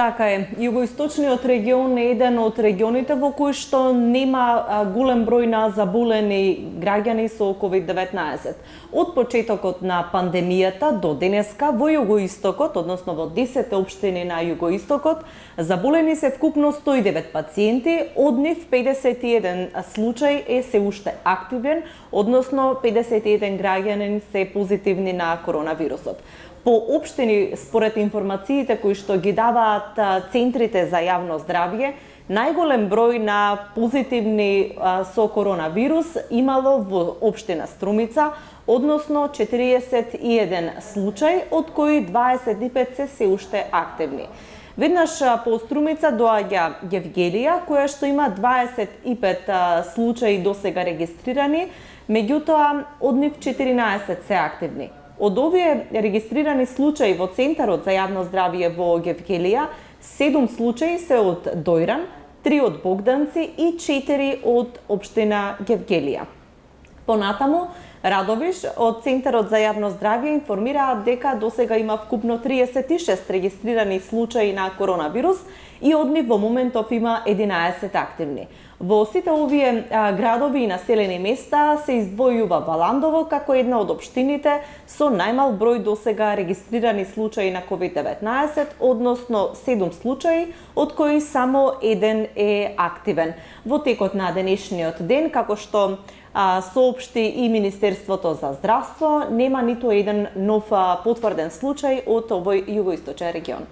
Така е, југоисточниот регион е еден од регионите во кои што нема голем број на заболени граѓани со COVID-19. Од почетокот на пандемијата до денеска во југоистокот, односно во 10 општини на југоистокот, заболени се вкупно 109 пациенти, од нив 51 случај е се уште активен, односно 51 граѓани се позитивни на коронавирусот. По општини, според информациите кои што ги даваат центрите за јавно здравје, најголем број на позитивни со коронавирус имало во општина Струмица, односно 41 случај, од кои 25 се уште активни. Веднаш по Струмица доаѓа Јевгелија, која што има 25 случаи досега регистрирани, меѓутоа од нив 14 се активни. Од овие регистрирани случаи во Центарот за јавно здравје во Јевгелија, 7 случаи се од Дојран, 3 од Богданци и 4 од општина Јевгелија. Понатаму, Радовиш од Центарот за јавно здравје информираат дека досега има вкупно 36 регистрирани случаи на коронавирус и од нив во моментов има 11 активни. Во сите овие градови и населени места се издвојува Валандово како една од општините со најмал број досега регистрирани случаи на COVID-19, односно 7 случаи, од кои само еден е активен. Во текот на денешниот ден, како што соопшти и Министерството за здравство, нема ниту еден нов потврден случај од овој југоисточен регион.